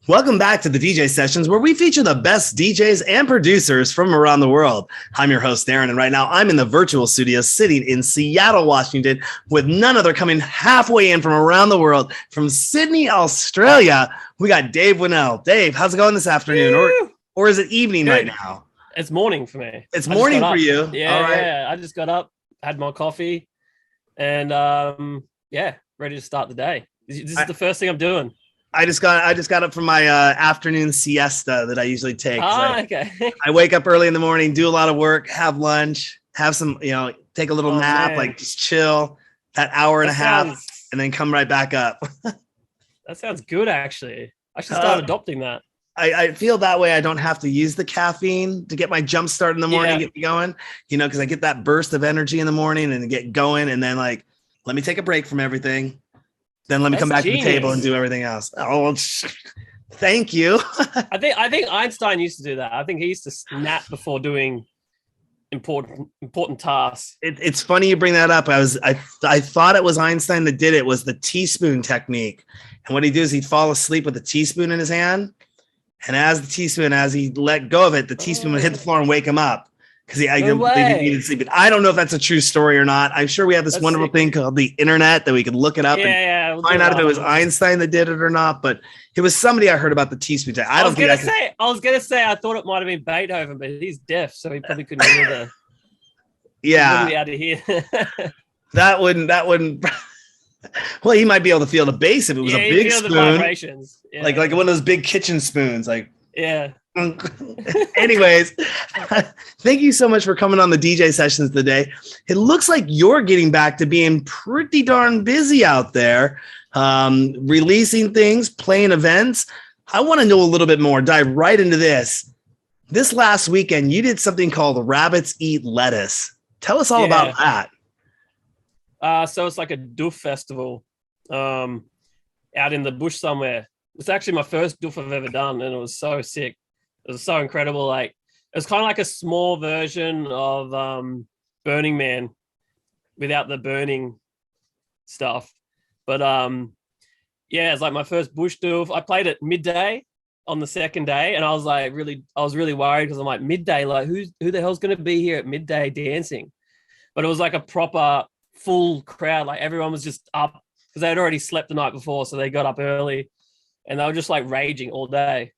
Welcome back to the DJ Sessions, where we feature the best DJs and producers from around the world. I'm your host, Aaron, and right now I'm in the virtual studio sitting in Seattle, Washington, with none other coming halfway in from around the world. From Sydney, Australia, we got Dave Winnel. Dave, how's it going this afternoon? Or is it evening right now? It's morning for me. It's morning for you. Yeah, all right. Yeah. I just got up, had my coffee, and ready to start the day. This is the first thing I'm doing. I just got up from my afternoon siesta that I usually take. Okay. I wake up early in the morning, do a lot of work, have lunch, have some, take a little nap, man. Like just chill that hour and a half, and then come right back up. That sounds good, actually. I should start adopting that. I feel that way. I don't have to use the caffeine to get my jump start in the morning, get me going, because I get that burst of energy in the morning and get going. And then let me take a break from everything. Then let me come back to the table and do everything else. Oh, thank you. I think Einstein used to do that. I think he used to nap before doing important tasks. It's funny you bring that up. I thought it was Einstein that did it. Was the teaspoon technique. And what he'd do is he'd fall asleep with a teaspoon in his hand. And as he let go of it, the teaspoon would hit the floor and wake him up. Because he needed sleep. I don't know if that's a true story or not. I'm sure we have this wonderful thing called the internet that we could look it up and find out if it was Einstein that did it or not. But it was somebody I heard about the teaspoon. I was gonna say I thought it might have been Beethoven, but he's deaf, so he probably couldn't hear the. Yeah, be able to hear. that wouldn't. Well, he might be able to feel the bass if it was a big spoon, the vibrations. Yeah. Like one of those big kitchen spoons, like. Yeah. Anyways, thank you so much for coming on the DJ Sessions today. It looks like you're getting back to being pretty darn busy out there, releasing things, playing events. I want to know a little bit more. Dive right into this. This last weekend, you did something called Rabbits Eat Lettuce. Tell us all about that. So it's like a doof festival out in the bush somewhere. It's actually my first doof I've ever done, and it was so sick. It was so incredible. Like, it was kind of like a small version of Burning Man without the burning stuff. But it's like my first bush doof. I played at midday on the second day, and I was really worried because I'm like, midday, like who the hell's going to be here at midday dancing? But it was like a proper full crowd. Like, everyone was just up because they had already slept the night before, so they got up early. And they were just like raging all day.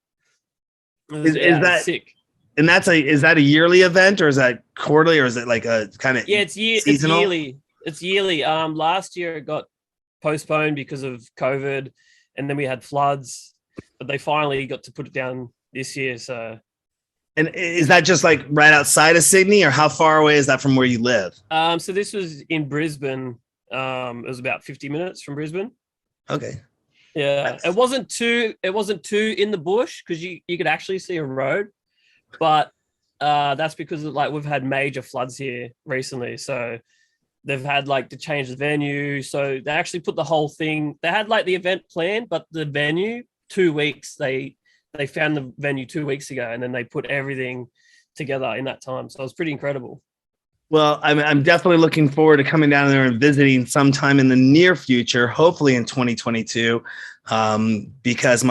Is that sick? And is that a yearly event, or is that quarterly, or is it like a kind of seasonal? It's yearly. Last year it got postponed because of COVID, and then we had floods, but they finally got to put it down this year. So, and is that just like right outside of Sydney, or how far away is that from where you live? So this was in Brisbane. It was about 50 minutes from Brisbane. Okay. Yeah, it wasn't too in the bush because you could actually see a road, but that's because we've had major floods here recently, so they've had to change the venue. So they actually put the whole thing. They had the event planned, but the venue 2 weeks. They found the venue 2 weeks ago, and then they put everything together in that time. So it was pretty incredible. Well, I'm definitely looking forward to coming down there and visiting sometime in the near future, hopefully in 2022, because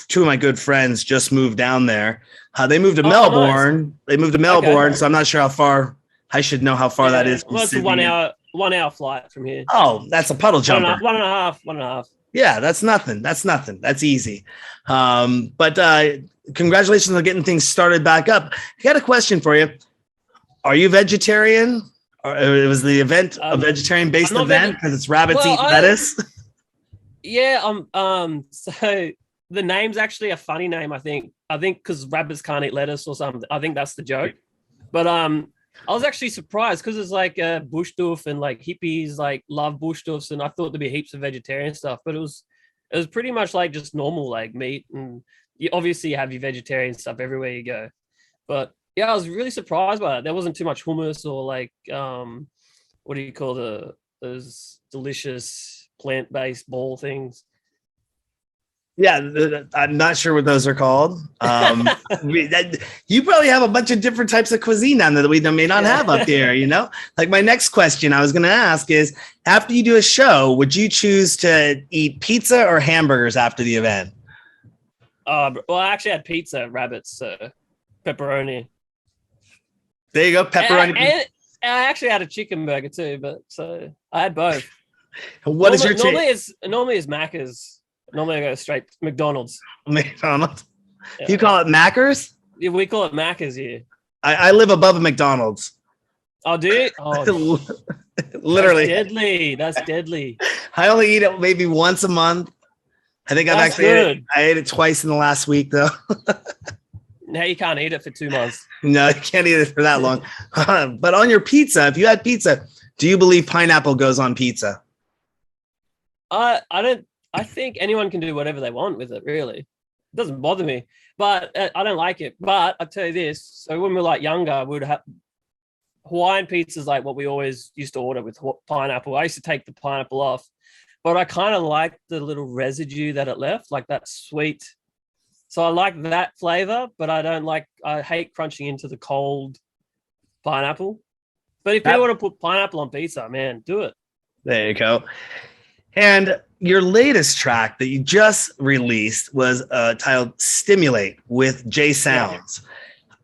two of my good friends just moved down there. They moved to Melbourne. Nice. So I'm not sure how far. I should know how far that is from Sydney. It's a 1 hour flight from here. Oh, that's a puddle jumper. One and a half. Yeah, that's nothing. That's easy. But congratulations on getting things started back up. I got a question for you. Are you vegetarian? Or it was the event a vegetarian-based event because it's Rabbits Eat Lettuce? Yeah. So the name's actually a funny name. I think because rabbits can't eat lettuce or something. I think that's the joke. But I was actually surprised because it's like a bush doof and hippies love bush doofs, and I thought there'd be heaps of vegetarian stuff. But it was pretty much just normal meat, and you obviously have your vegetarian stuff everywhere you go. But yeah, I was really surprised by that. There wasn't too much hummus or what do you call those delicious plant-based ball things? Yeah, I'm not sure what those are called. You probably have a bunch of different types of cuisine down there that we may not have up here, My next question I was going to ask is, after you do a show, would you choose to eat pizza or hamburgers after the event? Well, I actually had pizza, rabbits, pepperoni. There you go, pepperoni. And I actually had a chicken burger too, but so I had both. What is your normally it's Macca's. Normally I go straight McDonald's. McDonald's. Yeah. You call it Macca's? Yeah, we call it Macca's here. I live above a McDonald's. Oh, do you? Oh, literally. That's deadly. I only eat it maybe once a month. I think I ate it twice in the last week though. Now you can't eat it for 2 months. No, you can't eat it for that long. But on your pizza, if you had pizza, do you believe pineapple goes on pizza? I don't. I think anyone can do whatever they want with it. Really, it doesn't bother me. But I don't like it. But I tell you this: so when we were like younger, we would have Hawaiian pizzas, like what we always used to order with pineapple. I used to take the pineapple off, but I kind of like the little residue that it left, like that sweet. So I like that flavor, but I hate crunching into the cold pineapple. But if you want to put pineapple on pizza, man, do it. There you go. And your latest track that you just released was titled Stimulate with J Sounds. Yeah.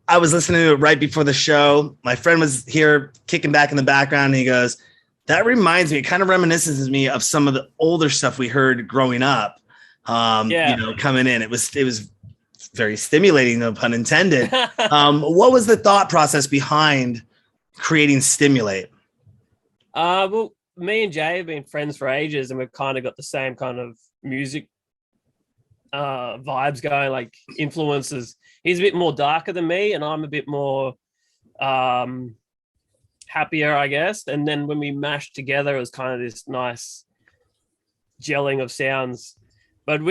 I was listening to it right before the show. My friend was here kicking back in the background, and he goes, that reminds me, it kind of reminisces me of some of the older stuff we heard growing up. Coming in. It was very stimulating, no pun intended. What was the thought process behind creating Stimulate? Well, me and Jay have been friends for ages, and we've kind of got the same kind of music vibes going, like influences. He's a bit more darker than me, and I'm a bit more happier, I guess. And then when we mashed together, it was kind of this nice gelling of sounds. But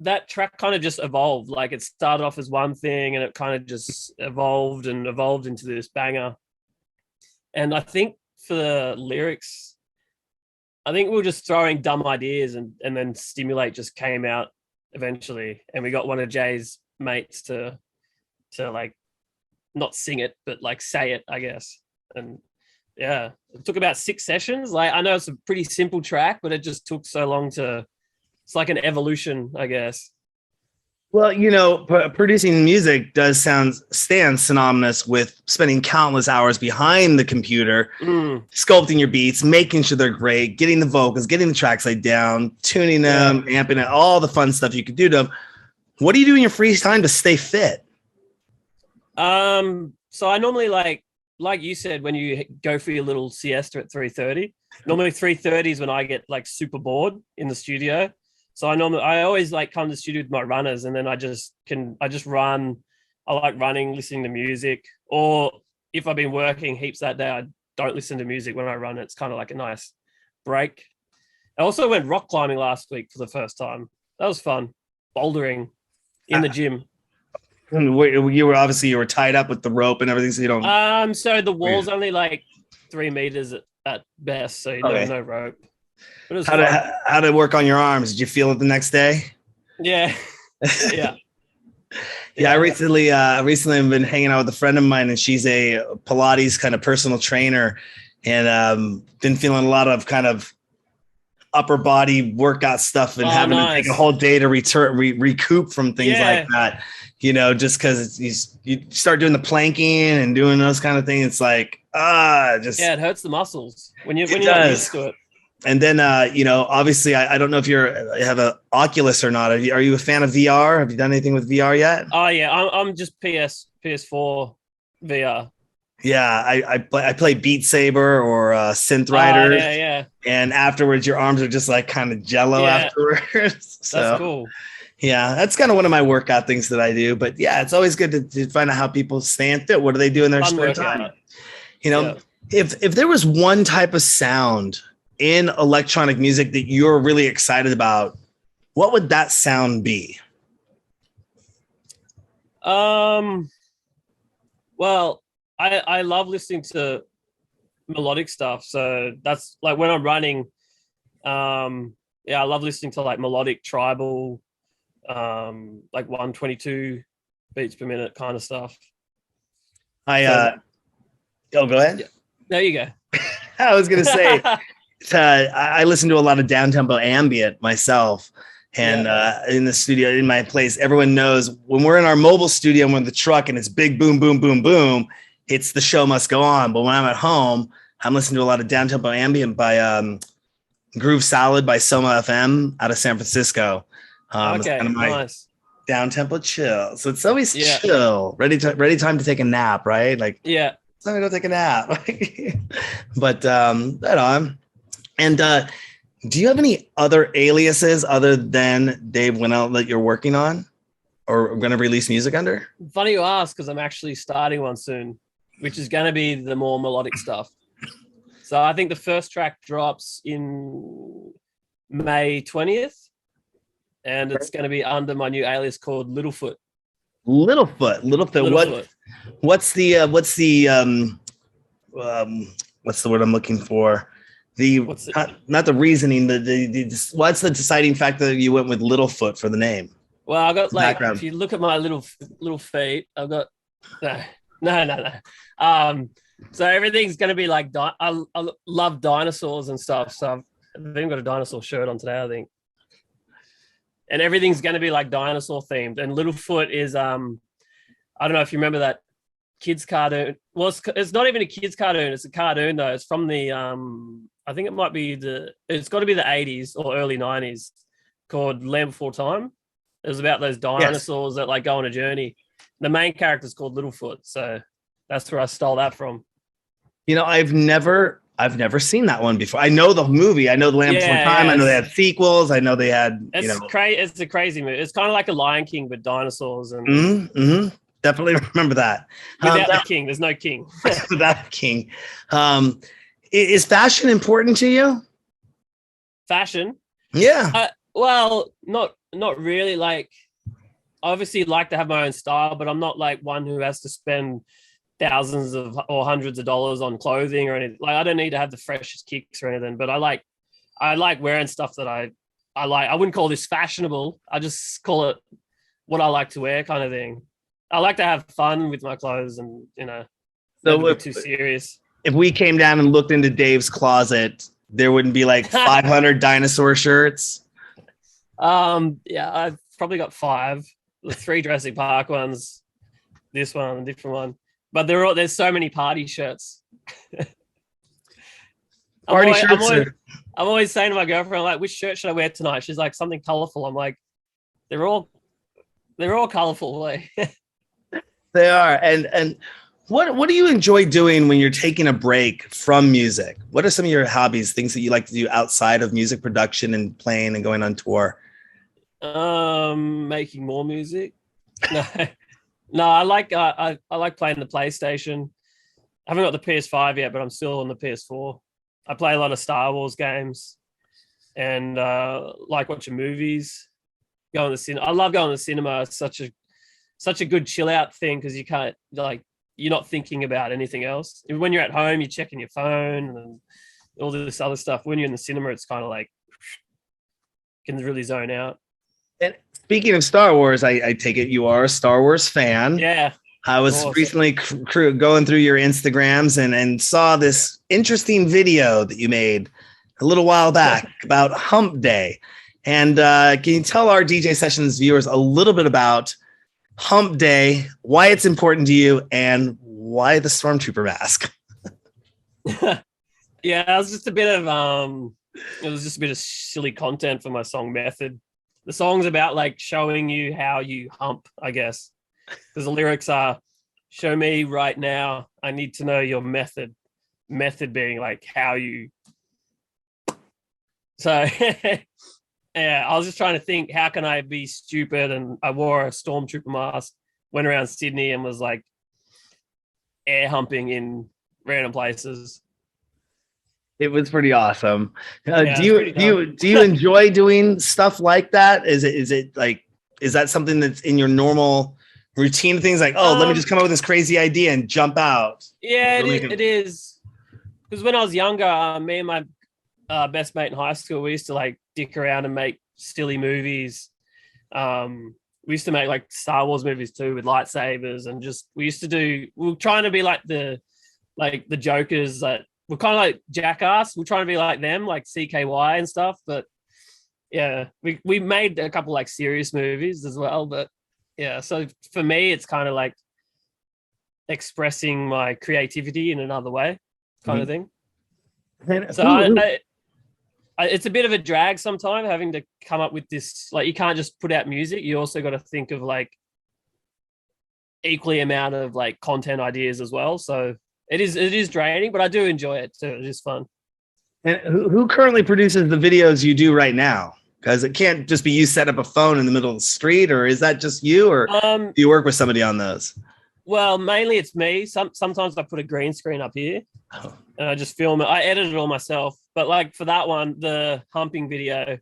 that track kind of just evolved. Like it started off as one thing, and it kind of just evolved into this banger. And I think for the lyrics, I think we were just throwing dumb ideas, and then Stimulate just came out eventually. And we got one of Jay's mates to like not sing it, but like say it, I guess. And yeah, it took about 6 sessions. Like I know it's a pretty simple track, but it just took so long it's like an evolution, I guess. Well, producing music stands synonymous with spending countless hours behind the computer, sculpting your beats, making sure they're great, getting the vocals, getting the tracks laid down, tuning them, amping it, all the fun stuff you could do to them. What do you do in your free time to stay fit? So I normally like you said, when you go for your little siesta at 3:30, normally 3:30 is when I get like super bored in the studio. So I always like come to the studio with my runners, and then I just run. I like running, listening to music, or if I've been working heaps that day, I don't listen to music when I run. It's kind of like a nice break. I also went rock climbing last week for the first time. That was fun. Bouldering in the gym. You were tied up with the rope and everything, so you don't. So the wall's only like 3 meters at best, so no rope. How did it work on your arms? Did you feel it the next day? Yeah. Yeah. Yeah, I recently have been hanging out with a friend of mine, and she's a Pilates kind of personal trainer, and been feeling a lot of kind of upper body workout stuff, and having to take a whole day to recoup from things like that. Just because you start doing the planking and doing those kind of things, it's like it hurts the muscles when you're not used to it. And then, obviously, I don't know if you have an Oculus or not. Are you a fan of VR? Have you done anything with VR yet? Oh yeah, I'm just PS4 VR. Yeah, I play Beat Saber or Synth Riders. Yeah. And afterwards, your arms are just like kind of jello afterwards. So, that's cool. Yeah, that's kind of one of my workout things that I do. But yeah, it's always good to find out how people stay fit. What do they do in their spare time? If there was one type of sound in electronic music that you're really excited about, what would that sound be? Well, I love listening to melodic stuff. So that's like when I'm running, I love listening to like melodic tribal, like 122 beats per minute kind of stuff. Go ahead. Yeah. There you go. I was going to say, I listen to a lot of down-tempo ambient myself, And in the studio, in my place, everyone knows when we're in our mobile studio and we're in the truck and it's big boom, boom, boom, boom, it's the show must go on. But when I'm at home, I'm listening to a lot of down-tempo ambient by Groove Salad by Soma FM out of San Francisco. Okay, kind of my nice. down-tempo chill. So it's always chill, ready time to take a nap, right? Like, yeah, it's time to go take a nap. But right on. And do you have any other aliases other than Dave Winnel that you're working on or going to release music under? Funny you ask, because I'm actually starting one soon, which is going to be the more melodic stuff. So I think the first track drops in May 20th, and it's going to be under my new alias called Littlefoot. Littlefoot. What's the word I'm looking for? Not the reasoning. What's the deciding factor that you went with Littlefoot for the name? Well, I got if you look at my little feet, I've got no. So everything's gonna be like I love dinosaurs and stuff. So I've even got a dinosaur shirt on today, I think. And everything's gonna be like dinosaur themed. And Littlefoot is I don't know if you remember that kids cartoon. Well, it's not even a kids cartoon. It's a cartoon though. It's from the I think it might be it's got to be the 80s or early 90s, called Land Before Time. It was about those dinosaurs that like go on a journey. The main character is called Littlefoot, so that's where I stole that from. You know, I've never seen that one before. I know the movie. I know the Land Before Time. I know they had sequels. I know they had. It's a crazy movie. It's kind of like a Lion King with dinosaurs and. Definitely remember that. Without the king, there's no king. Without a king. Is fashion important to you? Fashion? Yeah. Well, not really. Like, obviously, like to have my own style, but I'm not like one who has to spend thousands of or hundreds of dollars on clothing or anything. Like, I don't need to have the freshest kicks or anything. But I like wearing stuff that I like. I wouldn't call this fashionable. I just call it what I like to wear, kind of thing. I like to have fun with my clothes and, not be too serious. If we came down and looked into Dave's closet, there wouldn't be like 500 dinosaur shirts. Yeah, I've probably got 5. The 3 Jurassic Park ones, this one, a different one. But there's so many party shirts. I'm always saying to my girlfriend, like, which shirt should I wear tonight? She's like, something colorful. I'm like, they're all colorful. Like. They are. And what do you enjoy doing when you're taking a break from music? What are some of your hobbies, things that you like to do outside of music production and playing and going on tour? Making more music. No, I like playing the PlayStation. I haven't got the PS5 yet, but I'm still on the PS4. I play a lot of Star Wars games and like watching movies. Going to the cinema. I love going to the cinema. It's such a good chill out thing because you can't you're not thinking about anything else. When you're at home, you're checking your phone and all this other stuff. When you're in the cinema, it's kind of like can really zone out. And speaking of Star Wars, I take it you are a Star Wars fan. Yeah. I was recently going through your Instagrams and saw this interesting video that you made a little while back about Hump Day. And can you tell our DJ Sessions viewers a little bit about Hump Day, why it's important to you, and why the Stormtrooper mask? Yeah, it was just a bit of silly content for my song Method. The song's about like showing you how you hump, I guess. Because the lyrics are, show me right now, I need to know your method. Method being like how you. So yeah, I was just trying to think, how can I be stupid? And I wore a Stormtrooper mask, went around Sydney and was like air humping in random places. It was pretty awesome. Do you enjoy doing stuff like that? Is that something that's in your normal routine? Things like, let me just come up with this crazy idea and jump out. Yeah, it is. Because when I was younger, me and my best mate in high school, we used to like dick around and make silly movies. We used to make like Star Wars movies too with lightsabers, and we were trying to be like the jokers that we're kind of like Jackass. We're trying to be like them, like CKY and stuff, but yeah, we made a couple like serious movies as well, but yeah. So for me, it's kind of like expressing my creativity in another way, kind of thing. And So it's a bit of a drag sometimes having to come up with this. Like, you can't just put out music. You also got to think of like equally amount of like content ideas as well. So it is draining, but I do enjoy it too. It is fun. and who currently produces the videos you do right now? Because it can't just be you set up a phone in the middle of the street, or is that just you, or do you work with somebody on those? Well, mainly it's me. Sometimes I put a green screen up here and I just film it. I edit it all myself. But like for that one, the humping video,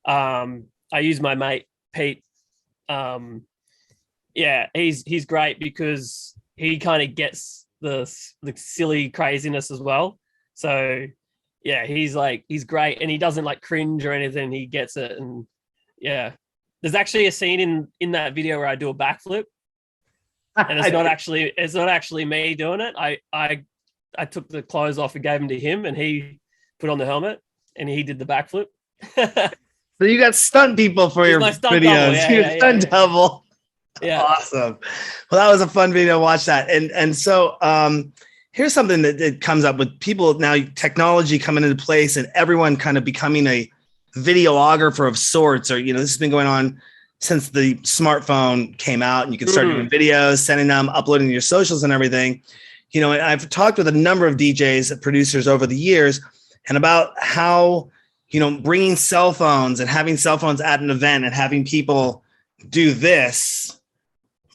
I use my mate Pete. Yeah, he's great because he kind of gets the silly craziness as well. So yeah, he's great, and he doesn't like cringe or anything. He gets it, and yeah, there's actually a scene in that video where I do a backflip, and it's not actually me doing it. I took the clothes off and gave them to him, and he put on the helmet, and he did the backflip. So you got stunt people for your videos. Yeah, stunt double. Yeah. Awesome. Well, that was a fun video to watch that. And so here's something that comes up with people now, technology coming into place and everyone kind of becoming a videographer of sorts, or, this has been going on since the smartphone came out and you can start doing videos, sending them, uploading to your socials and everything. And I've talked with a number of DJs, producers over the years, and about how, bringing cell phones and having cell phones at an event and having people do this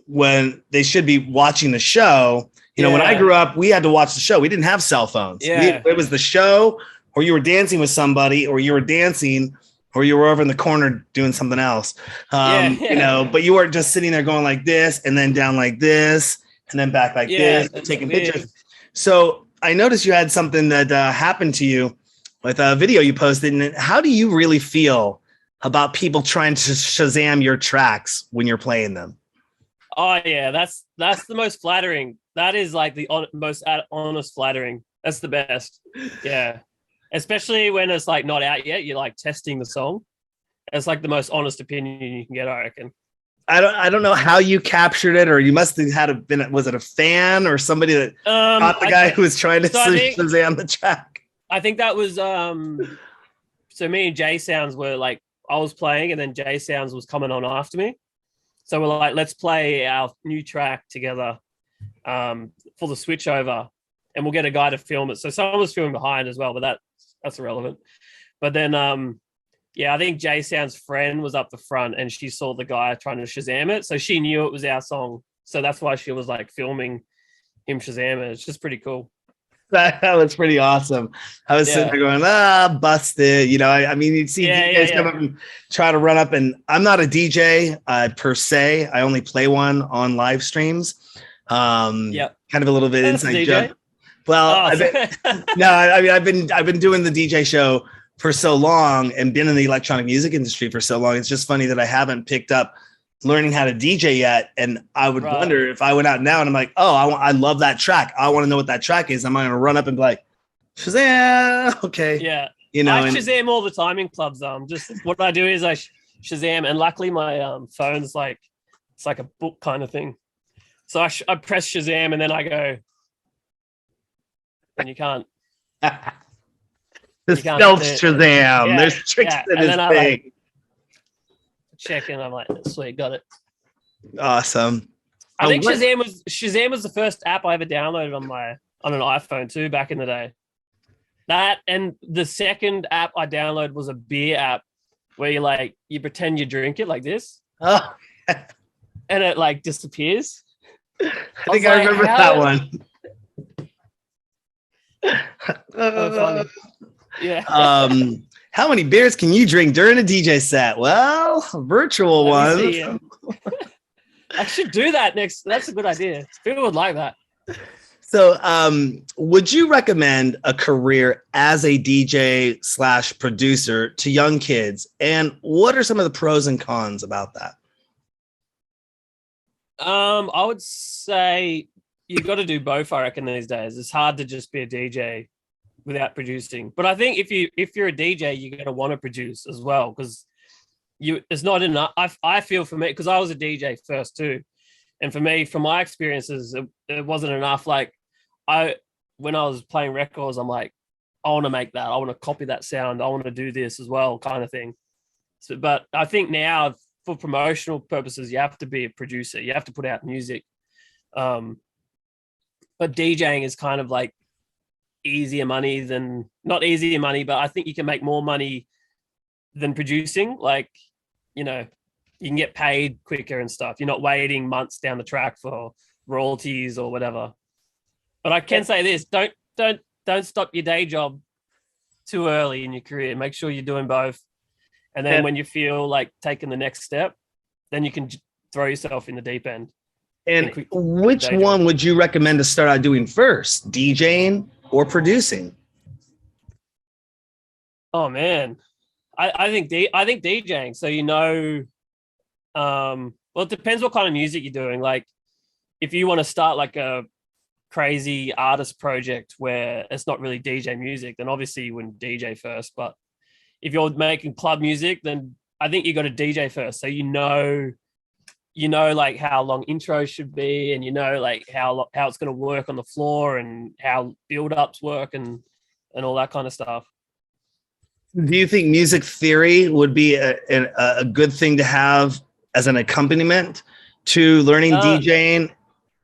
when they should be watching the show. When I grew up, we had to watch the show. We didn't have cell phones. It was the show, or you were dancing with somebody, or you were dancing, or you were over in the corner doing something else. But you weren't just sitting there going like this and then down like this and then back like this, taking pictures. So I noticed you had something that happened to you with a video you posted. And how do you really feel about people trying to Shazam your tracks when you're playing them? Oh yeah, that's the most flattering. That is like the most honest flattering. That's the best. Yeah, especially when it's like not out yet. You're like testing the song. It's like the most honest opinion you can get, I reckon. I don't know how you captured it, or you must have had was it a fan or somebody that caught the guy who was trying to Shazam the track? I think that was so me and J Sounds were like, I was playing and then J Sounds was coming on after me. So we're like, let's play our new track together for the switchover, and we'll get a guy to film it. So someone was filming behind as well, but that's irrelevant. But then, I think J Sound's friend was up the front and she saw the guy trying to Shazam it. So she knew it was our song. So that's why she was like filming him Shazam it. It's just pretty cool. That was pretty awesome. I was sitting there going, busted. I mean, you'd see DJs come up and try to run up, and I'm not a DJ per se. I only play one on live streams. Kind of a little bit inside joke. Well, I've been doing the DJ show for so long and been in the electronic music industry for so long. It's just funny that I haven't picked up learning how to DJ yet. And I would wonder if I went out now and I'm like, I love that track. I want to know what that track is. I'm going to run up and be like, Shazam. Okay. Yeah. I Shazam all the time in clubs. Just what I do is I Shazam, and luckily my phone's like, it's like a book kind of thing. So I press Shazam and then I go, and you can't. The stealth Shazam. Yeah, there's tricks in his thing. Check and I'm like, sweet, got it. Awesome. I think Shazam was the first app I ever downloaded on an iPhone too back in the day. That, and the second app I downloaded was a beer app where you pretend you drink it like this. Oh. And it like disappears. I think I remember that one. So funny. Yeah. How many beers can you drink during a DJ set? Well, virtual ones. I should do that next. That's a good idea. People would like that. So, would you recommend a career as a DJ / producer to young kids? And what are some of the pros and cons about that? I would say you got to do both. I reckon these days it's hard to just be a DJ without producing. But I think if you're a DJ, you're going to want to produce as well, because it's not enough. I feel for me, because I was a DJ first too, and for me, from my experiences, it wasn't enough. Like when I was playing records, I'm like, I want to make that. I want to copy that sound. I want to do this as well, kind of thing. So, but I think now, for promotional purposes, you have to be a producer. You have to put out music. But DJing is kind of like easier money than, not easier money, but I think you can make more money than producing. Like, you know, you can get paid quicker and stuff. You're not waiting months down the track for royalties or whatever. But I can say this: don't stop your day job too early in your career. Make sure you're doing both, and then when you feel like taking the next step, then you can throw yourself in the deep end. And which one would you recommend to start out doing first, DJing or producing? Oh man, I think DJing. So well, it depends what kind of music you're doing. Like, if you want to start like a crazy artist project where it's not really DJ music, then obviously you wouldn't DJ first. But if you're making club music, then I think you got to DJ first. So you know like how long intros should be, and like how it's going to work on the floor, and how build-ups work, and all that kind of stuff. Do you think music theory would be a good thing to have as an accompaniment to learning DJing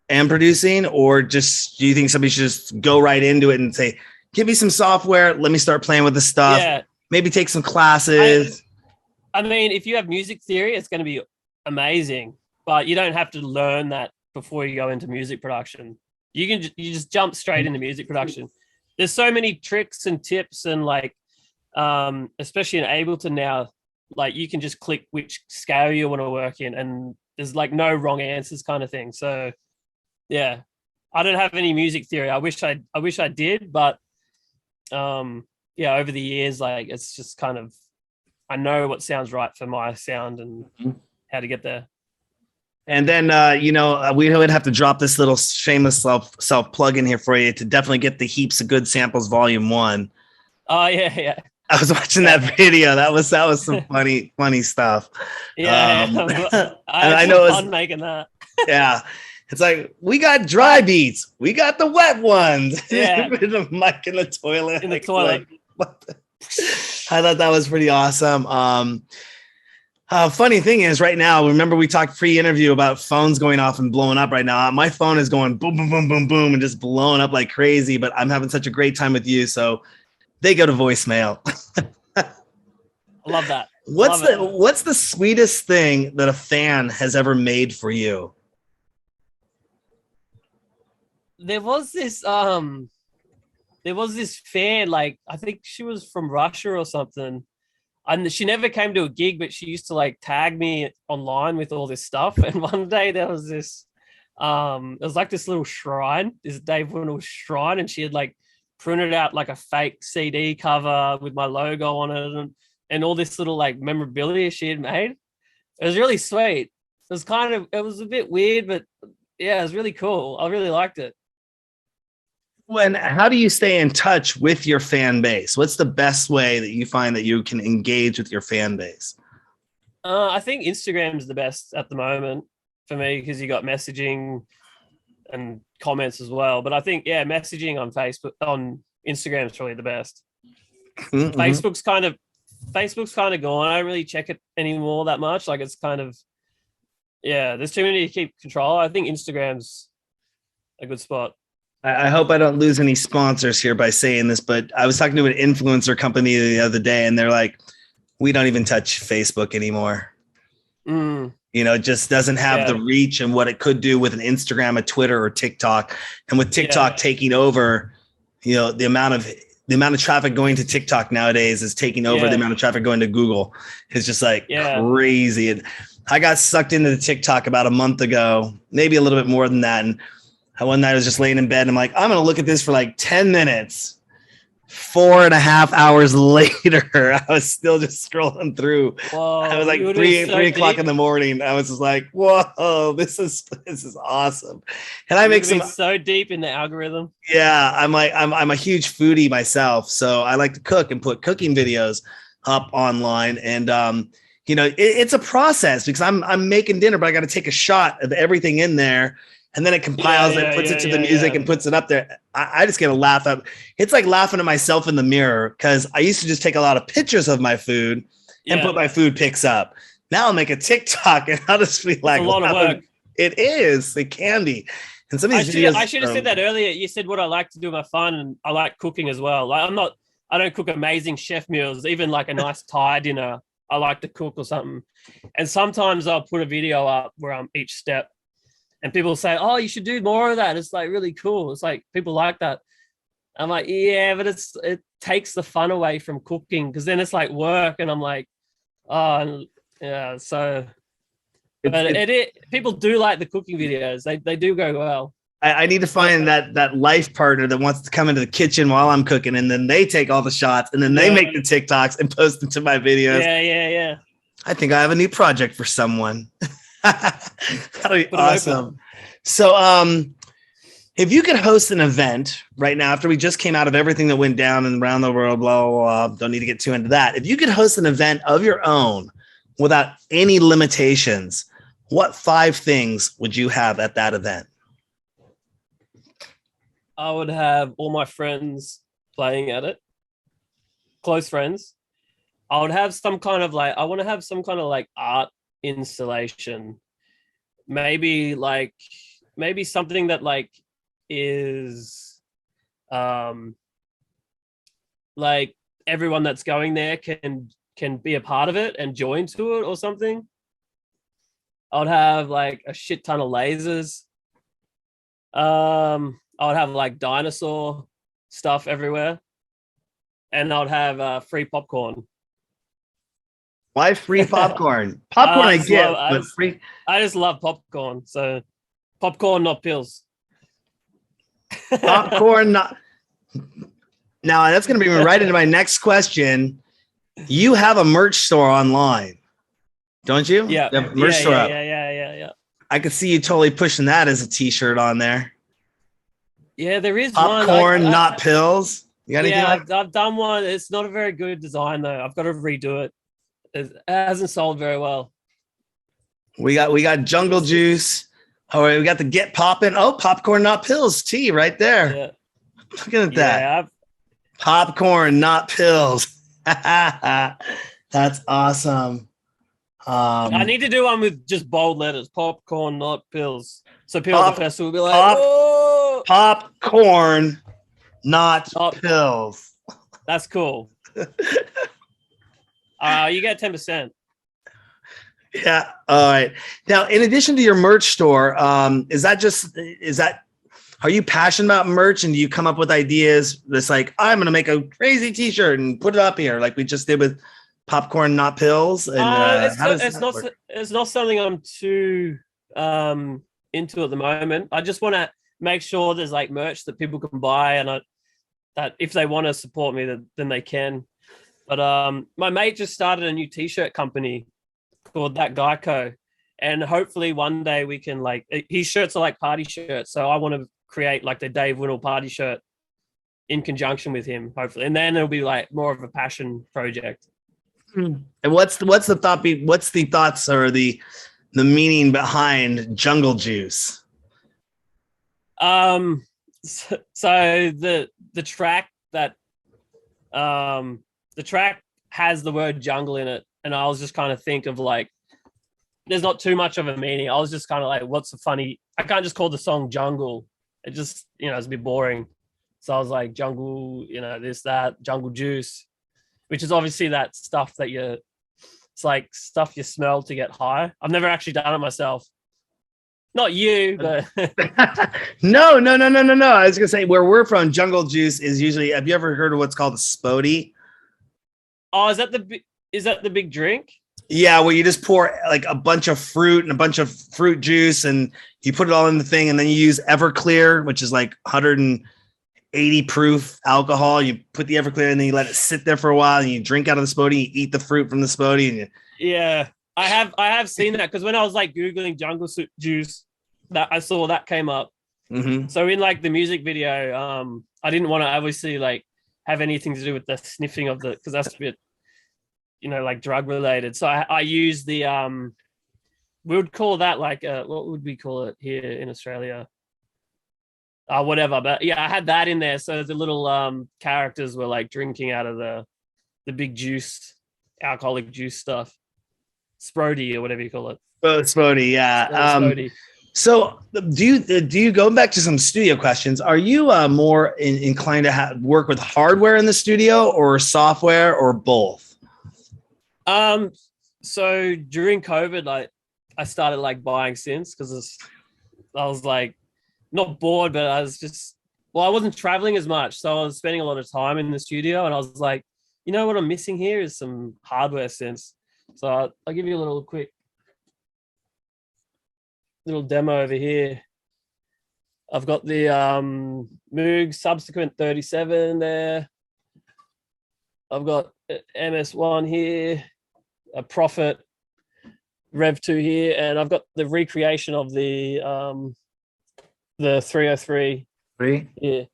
and producing, or just do you think somebody should just go right into it and say, give me some software, let me start playing with the stuff, maybe take some classes? I mean, if you have music theory, it's going to be amazing, but you don't have to learn that before you go into music production. You just jump straight into music production. There's so many tricks and tips, and like, especially in Ableton now, like you can just click which scale you want to work in, and there's like no wrong answers kind of thing. So yeah, I don't have any music theory. I wish I did, but over the years, like, it's just kind of, I know what sounds right for my sound and how to get there. And then, we would have to drop this little shameless self plug in here for you to definitely get the Heaps of Good Samples Volume 1. Oh yeah. I was watching that video. That was some funny stuff. Yeah, I know it was fun making that. Yeah, it's like, we got dry beats, we got the wet ones. Yeah, the mic in the toilet. In the toilet. I thought that was pretty awesome. Funny thing is, right now, remember we talked pre-interview about phones going off and blowing up right now. My phone is going boom, boom, boom, boom, boom, and just blowing up like crazy, but I'm having such a great time with you, so they go to voicemail. I love that. What's the sweetest thing that a fan has ever made for you? There was this fan, like, I think she was from Russia or something, and she never came to a gig, but she used to like tag me online with all this stuff. And one day there was this it was like this little shrine, this Dave Winnel shrine, and she had like printed out like a fake CD cover with my logo on it, and all this little like memorabilia she had made. It was really sweet. It was a bit weird, but yeah, it was really cool. I really liked it. How do you stay in touch with your fan base? What's the best way that you find that you can engage with your fan base? I think Instagram is the best at the moment for me, because you got messaging and comments as well. But I think, messaging on Instagram is probably the best. Mm-hmm. Facebook's kind of gone. I don't really check it anymore that much. Like, it's kind of, there's too many to keep control. I think Instagram's a good spot. I hope I don't lose any sponsors here by saying this, but I was talking to an influencer company the other day, and they're like, we don't even touch Facebook anymore. It just doesn't have the reach and what it could do with an Instagram, a Twitter, or TikTok. And with TikTok taking over, the amount of traffic going to TikTok nowadays is taking over the amount of traffic going to Google. It's just like crazy. And I got sucked into the TikTok about a month ago, maybe a little bit more than that. And one night I was just laying in bed, and I'm like, I'm going to look at this for like 10 minutes. 4.5 hours later, I was still just scrolling through. Whoa, I was like 3 o'clock in the morning. I was just like, whoa, this is awesome. And I make so deep in the algorithm. Yeah, I'm a huge foodie myself, so I like to cook and put cooking videos up online. And it's a process because I'm making dinner, but I got to take a shot of everything in there. And then it compiles it, puts it to the music and puts it up there. I just get a laugh up. It's like laughing at myself in the mirror because I used to just take a lot of pictures of my food and put my food pics up. Now I'll make a TikTok and I'll just be like, it's a lot of work. It is. It can be. And some of these videos, I should have said that earlier. You said what I like to do with my fun, and I like cooking as well. Like I don't cook amazing chef meals, even like a nice Thai dinner. I like to cook or something. And sometimes I'll put a video up where I'm each step. And people say, oh, you should do more of that. It's like really cool. It's like people like that. I'm like, yeah, but it takes the fun away from cooking because then it's like work. And I'm like, oh, yeah. So, but people do like the cooking videos. They do go well. I need to find that life partner that wants to come into the kitchen while I'm cooking, and then they take all the shots, and then they make the TikToks and post them to my videos. Yeah. I think I have a new project for someone. That'd be awesome. So, if you could host an event right now, after we just came out of everything that went down and around the world, blah, blah, blah, don't need to get too into that. If you could host an event of your own without any limitations, what 5 things would you have at that event? I would have all my friends playing at it, close friends. I would have some kind of I want to have some kind of art installation, maybe something that is everyone that's going there can be a part of it and join to it or something. I would have a shit ton of lasers. I would have dinosaur stuff everywhere, and I would have free popcorn. Why free popcorn? Popcorn I get, but free. I just love popcorn. So popcorn, not pills. Popcorn, not. Now that's going to bring me right into my next question. You have a merch store online, don't you? Yeah. You have merch store. Yeah. I could see you totally pushing that as a T-shirt on there. Yeah, there is popcorn, not pills. You got anything? I've done one. It's not a very good design though. I've got to redo it. It hasn't sold very well. We got Jungle Juice. All right, we got the Get Poppin'. Oh, popcorn, not pills. Tea right there. Yeah. Looking at that. Popcorn, not pills. That's awesome. I need to do one with just bold letters. Popcorn, not pills. So people at the festival will be like, oh! Popcorn, not pills. That's cool. You get 10%. Yeah. All right. Now, in addition to your merch store, are you passionate about merch, and do you come up with ideas that's I'm going to make a crazy T-shirt and put it up here like we just did with popcorn, not pills? And it's not something I'm too into at the moment. I just want to make sure there's merch that people can buy, and that if they want to support me, then they can. But my mate just started a new T-shirt company called That Guy Co. And hopefully one day we can his shirts are party shirts. So I want to create the Dave Winnel party shirt in conjunction with him, hopefully. And then it'll be more of a passion project. And what's the thoughts or the meaning behind Jungle Juice? So the track the track has the word jungle in it, and I was just kind of think of there's not too much of a meaning. I was just kind of what's the funny? I can't just call the song Jungle. It just it's a bit boring. So I was like jungle, this, that, jungle juice, which is obviously that stuff that it's stuff you smell to get high. I've never actually done it myself. Not you, but no. I was gonna say where we're from, jungle juice is usually. Have you ever heard of what's called a spodie? Oh, is that the big drink? Yeah, where you just pour a bunch of fruit and a bunch of fruit juice, and you put it all in the thing, and then you use Everclear, which is 180 proof alcohol. You put the Everclear, and then you let it sit there for a while, and you drink out of the spodie. You eat the fruit from the spodie, and yeah. I have seen that because when I was Googling jungle juice, that I saw that came up. Mm-hmm. So in the music video, I didn't want to obviously have anything to do with the sniffing of because that's a bit like drug related. So I use the we would call that like what would we call it here in Australia? Whatever. But yeah, I had that in there. So the little characters were like drinking out of the big juice, alcoholic juice stuff. Sprody or whatever you call it. Spody, yeah. Spody. So do you go back to some studio questions? Are you more inclined to work with hardware in the studio or software or both? So during COVID, I started like buying synths because I was like not bored, but I wasn't traveling as much, so I was spending a lot of time in the studio, and I was like, you know what I'm missing here is some hardware synths. So I'll give you a little quick little demo over here. I've got the Moog Subsequent 37 there. I've got MS1 here, a Prophet Rev 2 here, and I've got the recreation of the 303 here.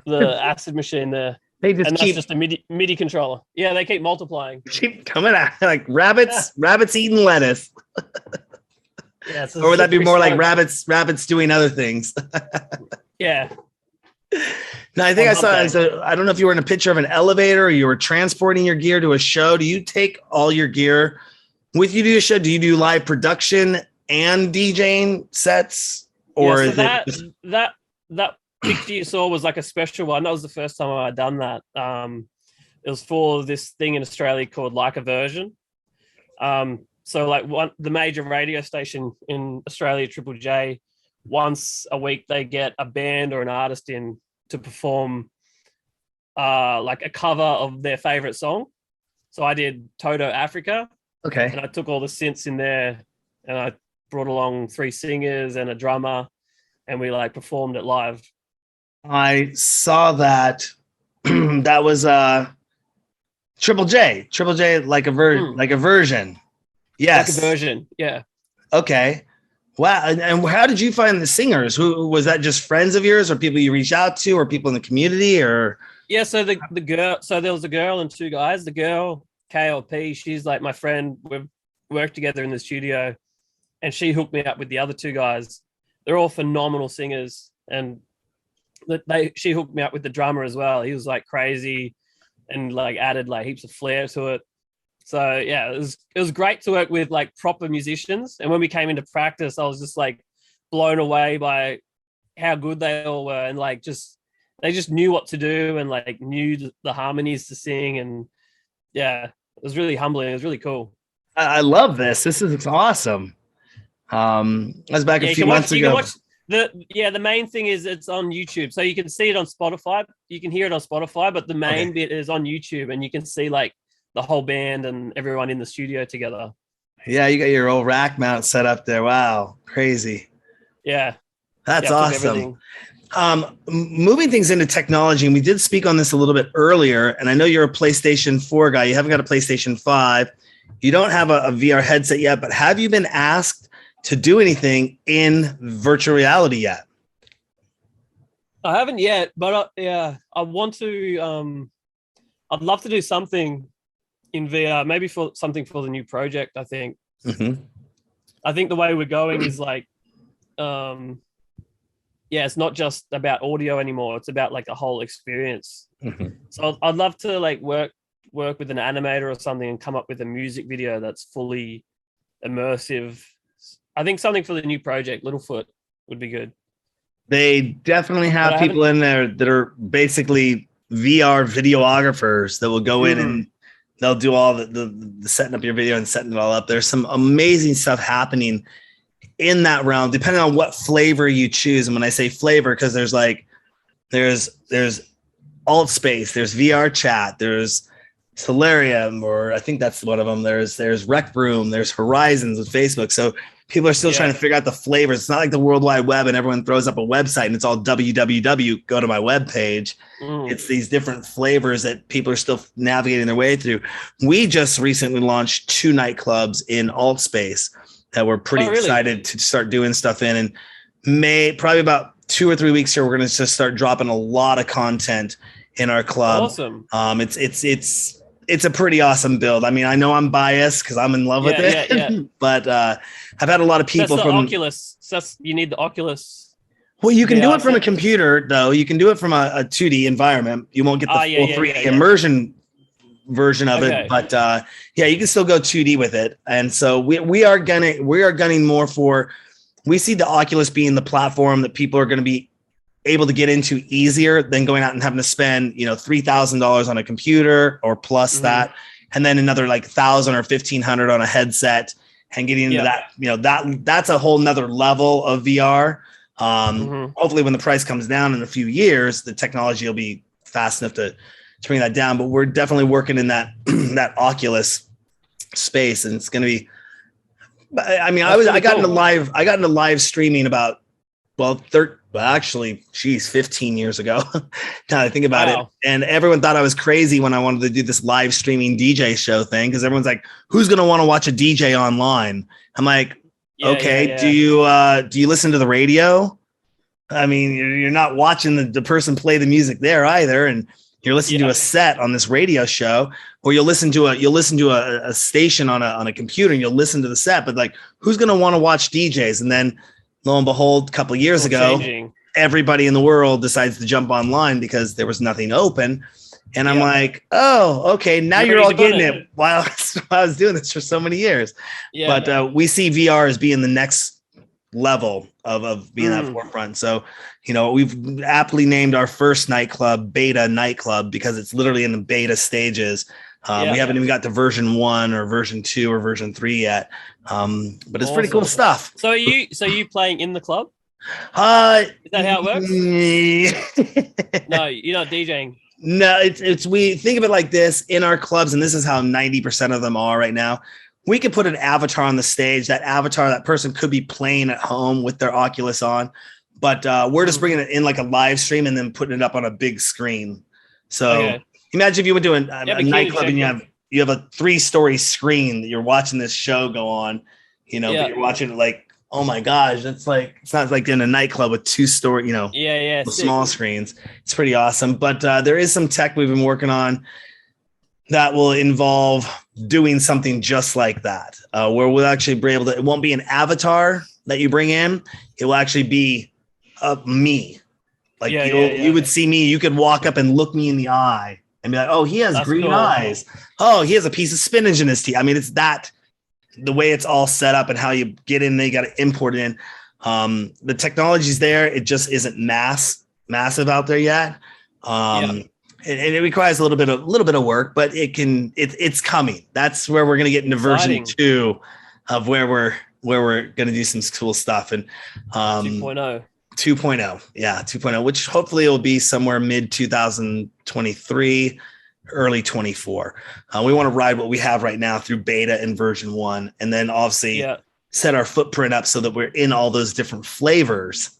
The acid machine there. They just and keep that's just a MIDI controller. Yeah, they keep multiplying. Keep coming out like rabbits eating lettuce. Yeah, or would that be more like rabbits doing other things? Yeah. No, I think I saw. I don't know if you were in a picture of an elevator or you were transporting your gear to a show. Do you take all your gear with you to a show? Do you do live production and DJing sets, or is that picture you saw was like a special one? That was the first time I had done that. It was for this thing in Australia called Like a Version. So like the major radio station in Australia, Triple J, once a week they get a band or an artist in to perform like a cover of their favorite song. So I did Toto Africa. Okay. And I took all the synths in there and I brought along 3 singers and a drummer, and we like performed it live. I saw that. That was Triple J, like a version. Yes. Like a version. Yeah. Okay. Wow. And how did you find the singers? Who was that? Just friends of yours, or people you reached out to, or people in the community, or? Yeah. So the girl. So there was a girl and 2 guys. The girl KLP. She's like my friend. We've worked together in the studio, and she hooked me up with the other 2 guys. They're all phenomenal singers, and she hooked me up with the drummer as well. He was like crazy, and like added like heaps of flair to it. So yeah, it was great to work with like proper musicians. And when we came into practice, I was just like blown away by how good they all were, and like they just knew what to do and like knew the harmonies to sing. And yeah, it was really humbling. It was really cool. I love this. This is awesome. I was back a few months ago. The main thing is it's on YouTube, so you can see it on Spotify. You can hear it on Spotify, but the main bit is on YouTube, and you can see like the whole band and everyone in the studio together. Yeah, you got your old rack mount set up there. Wow, crazy. Yeah, that's awesome. Moving things into technology, and we did speak on this a little bit earlier, and I know you're a PlayStation 4 guy. You haven't got a PlayStation 5. You don't have a VR headset yet, but have you been asked to do anything in virtual reality yet? I haven't yet, but I want to. I'd love to do something in VR, maybe for something for the new project. I think. Mm-hmm. I think the way we're going is like, it's not just about audio anymore. It's about like a whole experience. Mm-hmm. So I'd love to like work with an animator or something and come up with a music video that's fully immersive. I think something for the new project, Littlefoot, would be good. They definitely have people in there that are basically VR videographers that will go in and they'll do all the setting up your video and setting it all up. There's some amazing stuff happening in that realm, depending on what flavor you choose. And when I say flavor, because there's alt space, there's VR chat, there's Solarium, or I think that's one of them. There's Rec Room, there's Horizons with Facebook. So people are still trying to figure out the flavors. It's not like the World Wide Web and everyone throws up a website and it's all www, go to my webpage. It's these different flavors that people are still navigating their way through. We just recently launched 2 nightclubs in alt space that we're pretty excited to start doing stuff in. And probably about 2 or 3 weeks here, we're going to just start dropping a lot of content in our club. Awesome. it's a pretty awesome build. I mean, I know I'm biased because I'm in love with it, but I've had a lot of people that's the from Oculus. So you need the Oculus. Well, you can do VR it from a set. computer, though. You can do it from a 2D environment. You won't get the full 3D immersion version of it, but yeah, you can still go 2D with it. And so we are gunning more for. We see the Oculus being the platform that people are going to be able to get into easier than going out and having to spend $3,000 on a computer or plus that, and then another like 1,000 or 1,500 on a headset, and getting into that. That's a whole nother level of VR. Hopefully when the price comes down in a few years, the technology will be fast enough to bring that down, but we're definitely working in that that Oculus space, and it's going to be, I mean, I got into live streaming about 15 years ago. Now I think about it, and everyone thought I was crazy when I wanted to do this live streaming DJ show thing, because everyone's like, who's going to want to watch a DJ online? I'm like, do you listen to the radio? I mean, you're not watching the person play the music there either, and you're listening to a set on this radio show, or you'll listen to a station on a computer, and you'll listen to the set. But like, who's going to want to watch DJs? And then, lo and behold, a couple of years ago, everybody in the world decides to jump online because there was nothing open. And I'm like, oh, okay, now you're all getting it while I was doing this for so many years. But we see VR as being the next level of being at forefront. So, we've aptly named our first nightclub Beta Nightclub, because it's literally in the beta stages. We haven't even got to version 1 or version 2 or version 3 yet. But it's pretty cool stuff. So are you playing in the club? Is that how it works? No, you're not DJing. No, it's we think of it like this in our clubs, and this is how 90% of them are right now. We could put an avatar on the stage. That person could be playing at home with their Oculus on, but we're just bringing it in like a live stream and then putting it up on a big screen. So imagine if you went to a nightclub and you have a 3-story screen that you're watching this show go on, but you're watching it like, oh my gosh, it's not like in a nightclub with 2-story, small screens. It's pretty awesome. But there is some tech we've been working on that will involve doing something just like that, where we'll actually be able to, it won't be an avatar that you bring in. It will actually be me. Like you would see me, you could walk up and look me in the eye and be like, oh, he has green eyes. Oh, he has a piece of spinach in his tea. I mean, it's that, the way it's all set up and how you get in there, you got to import it in. The technology's there. It just isn't massive out there yet. And it requires a little bit of work, but it's coming. That's where we're going to get into version 2 of where we're going to do some cool stuff. And 2.0. 2.0, which hopefully will be somewhere mid 2023, early 24. We want to ride what we have right now through beta and version 1, and then obviously set our footprint up so that we're in all those different flavors.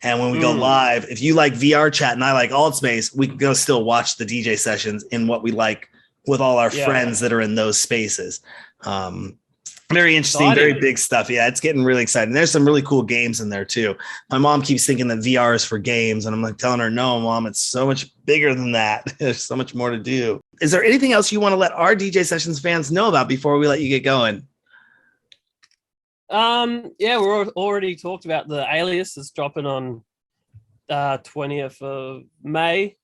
And when we go live, if you like VR chat and I like Altspace, we can go still watch the DJ sessions in what we like with all our friends that are in those spaces. Very interesting, very big stuff. Yeah, it's getting really exciting. There's some really cool games in there too. My mom keeps thinking that VR is for games, and I'm like telling her, no, Mom, it's so much bigger than that. There's so much more to do. Is there anything else you want to let our DJ Sessions fans know about before we let you get going? We're already talked about the Alias is dropping on 20th of May,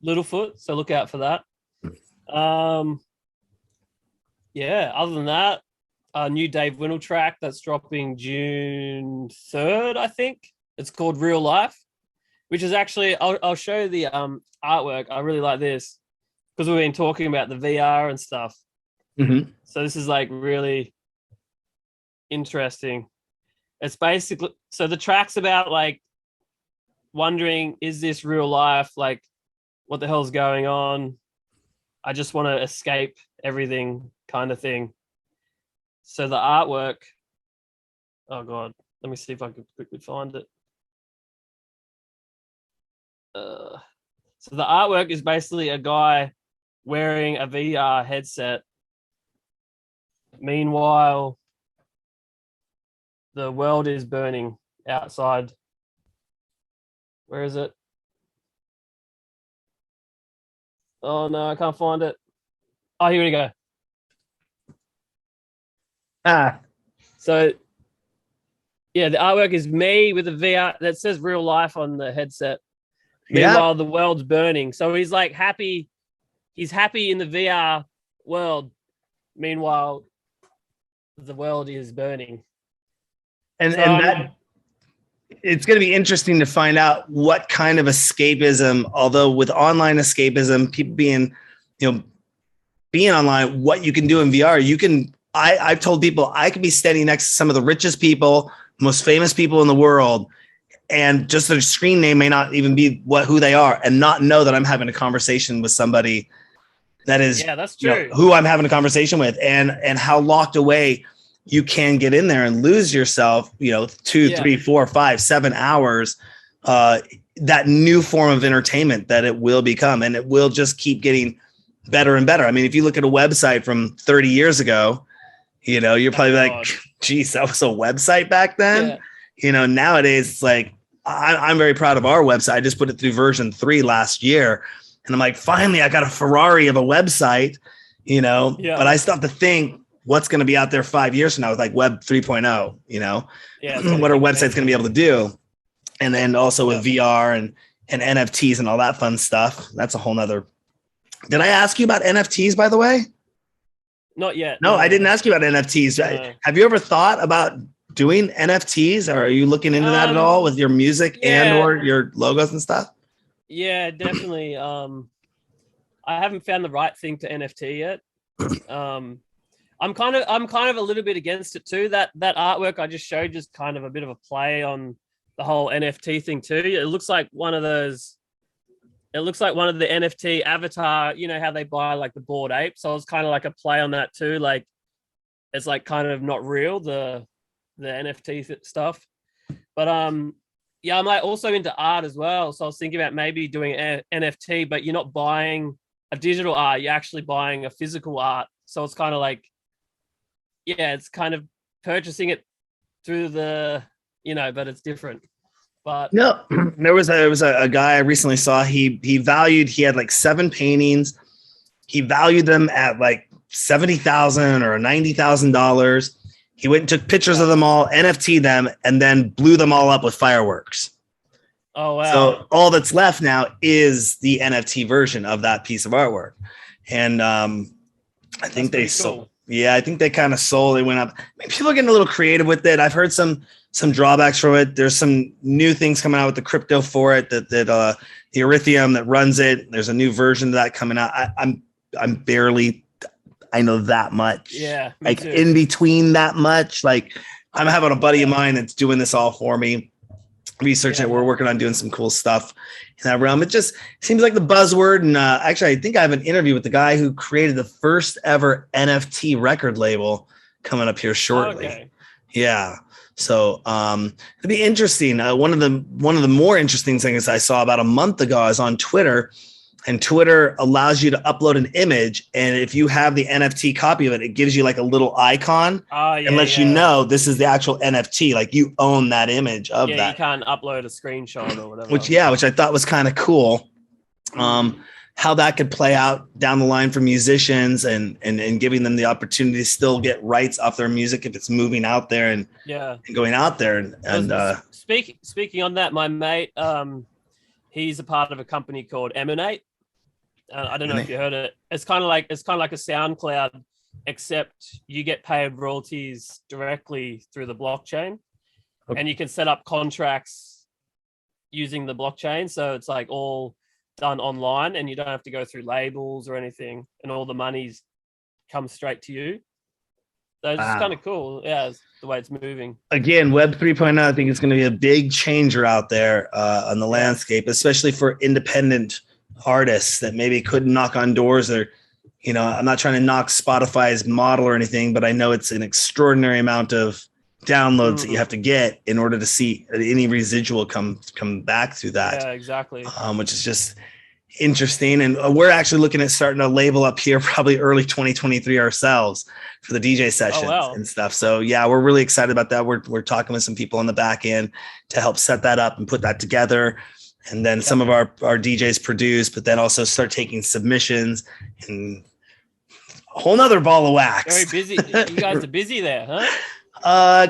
Littlefoot, so look out for that. Other than that, a new Dave Winnel track that's dropping June 3rd, I think. It's called Real Life, which is actually, I'll show you the artwork. I really like this because we've been talking about the VR and stuff. So this is like really interesting. It's basically, so the track's about like wondering, is this real life? Like, what the hell's going on? I just want to escape everything kind of thing. So the artwork, oh God, let me see if I can quickly find it. So the artwork is basically a guy wearing a VR headset. Meanwhile, the world is burning outside. Where is it? Oh no, I can't find it. Oh, here we go. So yeah, the artwork is me with a VR that says real life on the headset. Meanwhile, the world's burning. So he's like happy. He's happy in the VR world. Meanwhile, the world is burning. And that it's going to be interesting to find out what kind of escapism, although with online escapism, people being online, what you can do in VR. I've told people I could be standing next to some of the richest people, most famous people in the world, and just their screen name may not even be who they are, and not know that I'm having a conversation with somebody that is, that's true. Who I'm having a conversation with, and how locked away you can get in there and lose yourself, 2, 3, 4, 5, 7 hours, that new form of entertainment that it will become, and it will just keep getting better and better. I mean, if you look at a website from 30 years ago, you're probably like, geez, that was a website back then. Nowadays it's like, I'm very proud of our website. I just put it through version 3 last year. And I'm like, finally, I got a Ferrari of a website, but I still have to think what's going to be out there 5 years from now with like web 3.0, what our website's going to be able to do. And then also with VR and NFTs and all that fun stuff. That's a whole nother. Did I ask you about NFTs, by the way? Not yet. No, I didn't ask you about NFTs. Have you ever thought about doing NFTs, or are you looking into that at all with your music and or your logos and stuff? Yeah, definitely. I haven't found the right thing to NFT yet. I'm kind of a little bit against it too. That artwork I just showed just kind of a bit of a play on the whole NFT thing too. It looks like one of those. It looks like one of the NFT avatar, how they buy like the Bored Ape. So it's kind of like a play on that too. Like it's like kind of not real, the NFT stuff. But I'm like also into art as well. So I was thinking about maybe doing an NFT, but you're not buying a digital art, you're actually buying a physical art. So it's kind of like, it's kind of purchasing it through the, but it's different. But no, there was a guy I recently saw. He had like 7 paintings. He valued them at like $70,000 or $90,000. He went and took pictures of them all, NFT them, and then blew them all up with fireworks. Oh wow! So all that's left now is the NFT version of that piece of artwork, and I think they sold. Cool. Yeah, I think they kind of sold. They went up. I mean, people are getting a little creative with it. I've heard some drawbacks from it. There's some new things coming out with the crypto for it. That the Ethereum that runs it. There's a new version of that coming out. I'm barely. I know that much. Yeah, like too. In between that much. Like I'm having a buddy of mine that's doing this all for me. Researching it. We're working on doing some cool stuff in that realm. It just seems like the buzzword. And actually, I think I have an interview with the guy who created the first ever NFT record label coming up here shortly. Okay. Yeah. So it'll be interesting. One of the more interesting things I saw about a month ago is on Twitter. And Twitter allows you to upload an image. And if you have the NFT copy of it, it gives you like a little icon and lets you know this is the actual NFT. Like you own that image of that. Yeah, you can't upload a screenshot or whatever. Which I thought was kind of cool. How that could play out down the line for musicians and giving them the opportunity to still get rights off their music if it's moving out there and going out there. And speaking on that, my mate, he's a part of a company called Emanate. I don't know if you heard it. It's kind of like a SoundCloud, except you get paid royalties directly through the blockchain, and you can set up contracts using the blockchain. So it's like all done online, and you don't have to go through labels or anything, and all the money's comes straight to you. So it's kind of cool. Yeah, it's the way it's moving. Again, Web 3.0, I think it's going to be a big changer out there on the landscape, especially for independent artists that maybe couldn't knock on doors or, I'm not trying to knock Spotify's model or anything, but I know it's an extraordinary amount of downloads that you have to get in order to see any residual come back through that. Yeah, exactly. Which is just interesting. And we're actually looking at starting a label up here probably early 2023 ourselves for the DJ sessions and stuff. So yeah, we're really excited about that. We're talking with some people on the back end to help set that up and put that together. And then some of our DJs produce, but then also start taking submissions and whole nother ball of wax. Very busy. You guys are busy there, huh?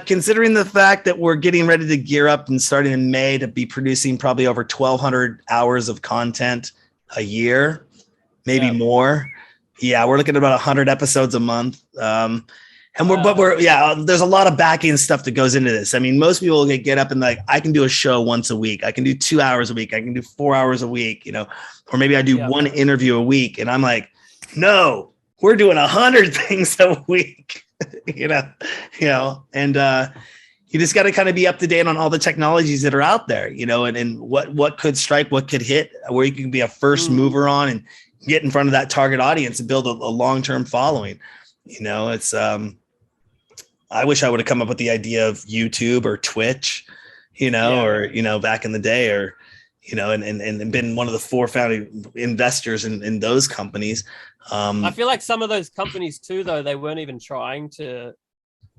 Considering the fact that we're getting ready to gear up and starting in May to be producing probably over 1,200 hours of content a year, maybe more. Yeah, we're looking at about 100 episodes a month. And there's a lot of back end stuff that goes into this. I mean, most people get up and like, I can do a show once a week. I can do 2 hours a week. I can do 4 hours a week, or maybe I do one interview a week. And I'm like, no, we're doing 100 things a week, and you just got to kind of be up to date on all the technologies that are out there, and what could strike, what could hit, where you can be a first mover on and get in front of that target audience and build a long-term following. It's, I wish I would have come up with the idea of YouTube or Twitch, or, back in the day, or, and been one of the 4 founding investors in those companies. I feel like some of those companies too, though, they weren't even trying to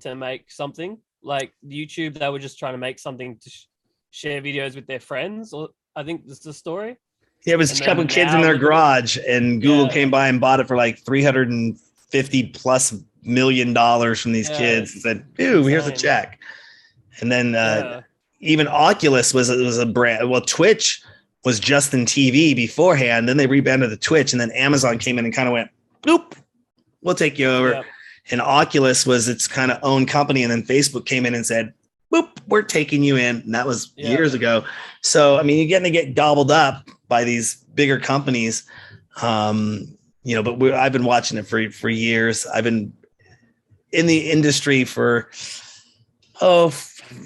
make something like YouTube. They were just trying to make something to share videos with their friends. Or I think this is the story. Yeah, it was a couple of kids in their garage, and Google came by and bought it for like $350+ million from these kids and said, "Ooh, here's a check." And then even Oculus was a brand. Well, Twitch was just in TV beforehand. Then they rebranded to Twitch, and then Amazon came in and kind of went, "Boop, we'll take you over." Yep. And Oculus was its kind of own company, and then Facebook came in and said, "Boop, we're taking you in." And that was years ago. So I mean, you're getting to get gobbled up by these bigger companies. But I've been watching it for years. I've been in the industry for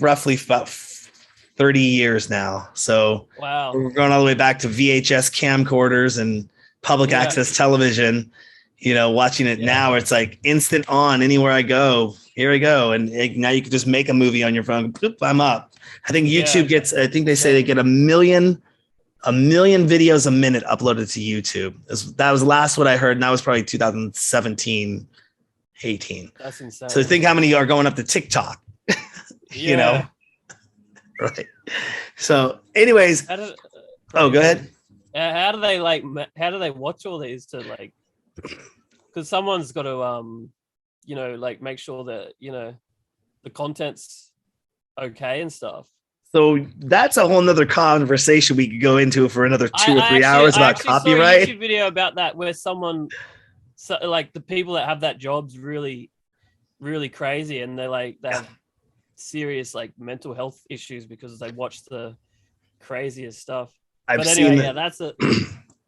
roughly about 30 years now. So wow, we're going all the way back to VHS camcorders and public access television. Watching it now, it's like instant on anywhere I go. Here I go, and now you can just make a movie on your phone. Boop, I'm up. I think YouTube gets. I think they say they get a million videos a minute uploaded to YouTube. That was last what I heard, and that was probably 2017, 18. That's insane. So think how many are going up to TikTok, right? So anyways, go ahead. How do they watch all these to like, because someone's got to, make sure that, the content's okay and stuff. So that's a whole nother conversation we could go into for another 2 or 3 hours about copyright. I saw a YouTube video about that where the people that have that job's really, really crazy, and they have serious mental health issues because they watch the craziest stuff. I've seen that. That's it.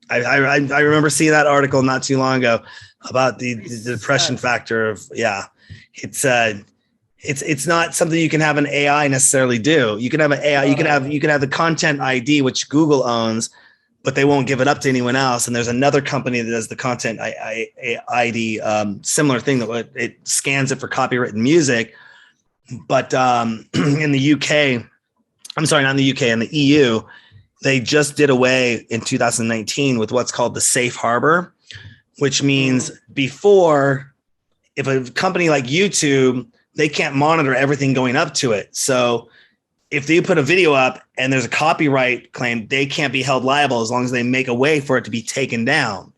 I remember seeing that article not too long ago about the depression factor of it's not something you can have an AI necessarily do. You can have an AI, you can have the content ID, which Google owns, but they won't give it up to anyone else. And there's another company that does the content ID, similar thing that it scans it for copywritten music. But in the UK, I'm sorry, not in the UK, in the EU, they just did away in 2019 with what's called the safe harbor, which means before, if a company like YouTube, they can't monitor everything going up to it. So if they put a video up and there's a copyright claim, they can't be held liable as long as they make a way for it to be taken down.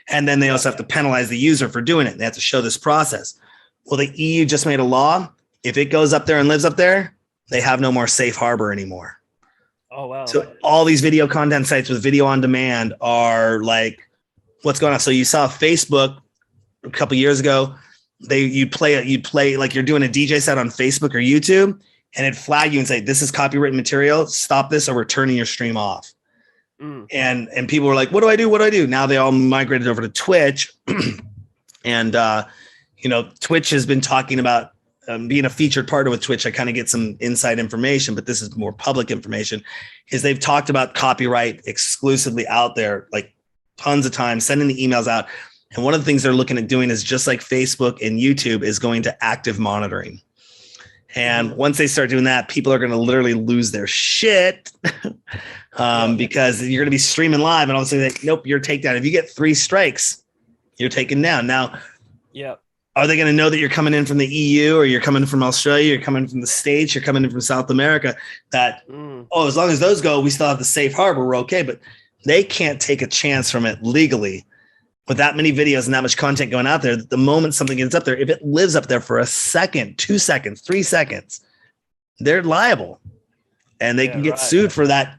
And then they also have to penalize the user for doing it. They have to show this process. Well, the EU just made a law. If it goes up there and lives up there, they have no more safe harbor anymore. Oh, wow. So all these video content sites with video on demand are like, what's going on? So you saw Facebook a couple of years ago, you'd play like you're doing a DJ set on Facebook or YouTube, and it'd flag you and say, this is copywritten material. Stop this or we're turning your stream off. And people were like, what do I do? What do I do? Now they all migrated over to Twitch. And, Twitch has been talking about being a featured partner with Twitch. I kind of get some inside information, but this is more public information, is they've talked about copyright exclusively out there, like tons of times, sending the emails out. And one of the things they're looking at doing is just like Facebook and YouTube is going to active monitoring. And once they start doing that, people are going to literally lose their shit because you're going to be streaming live and all of a sudden, nope, you're taken down. If you get 3 strikes, you're taken down. Now, are they going to know that you're coming in from the EU or you're coming from Australia, you're coming from the States, you're coming in from South America, that, as long as those go, we still have the safe harbor, we're okay. But they can't take a chance from it legally with that many videos and that much content going out there, the moment something gets up there, if it lives up there for a second, 2 seconds, 3 seconds, they're liable, and they can get sued for that.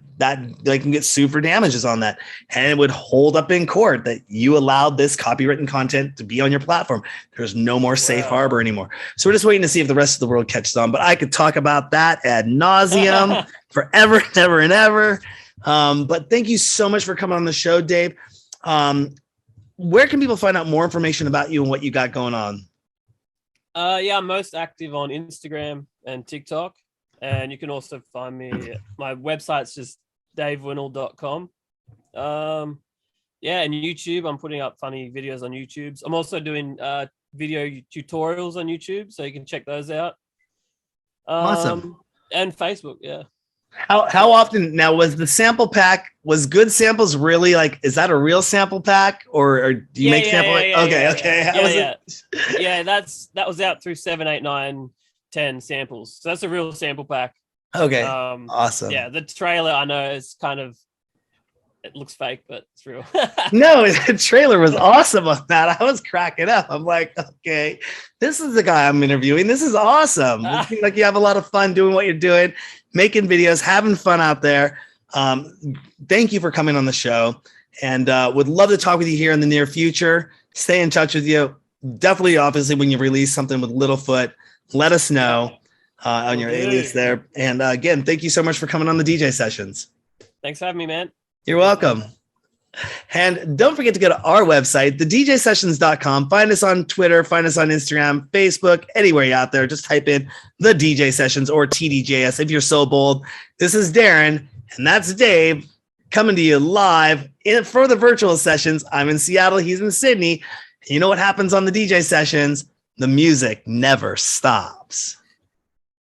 They can get sued for damages on that, and it would hold up in court that you allowed this copywritten content to be on your platform. There's no more safe harbor anymore. So we're just waiting to see if the rest of the world catches on. But I could talk about that ad nauseum forever and ever and ever. But thank you so much for coming on the show, Dave. Where can people find out more information about you and what you got going on? I'm most active on Instagram and TikTok. And you can also find me, my website's just davewinnel.com. And YouTube, I'm putting up funny videos on YouTube. I'm also doing video tutorials on YouTube, so you can check those out. Awesome. And Facebook, yeah. How often now was the sample pack, was Good Samples really like, is that a real sample pack or do you make sample? Okay. That was out through 7, 8, 9, 10 samples. So that's a real sample pack. Okay. Awesome. Yeah, the trailer I know is kind of, it looks fake, but it's real. No, the trailer was awesome on that. I was cracking up. I'm like, okay, this is the guy I'm interviewing. This is awesome. It seems like you have a lot of fun doing what you're doing, making videos, having fun out there. Thank you for coming on the show, and would love to talk with you here in the near future. Stay in touch with you. Definitely, obviously, when you release something with Littlefoot, let us know on your alias there. And again, thank you so much for coming on the DJ Sessions. Thanks for having me, man. You're welcome. And don't forget to go to our website, thedjsessions.com. Find us on Twitter, find us on Instagram, Facebook, anywhere you're out there. Just type in the DJ Sessions or TDJS if you're so bold. This is Darren, and that's Dave coming to you live for the virtual sessions. I'm in Seattle, he's in Sydney. You know what happens on the DJ Sessions? The music never stops.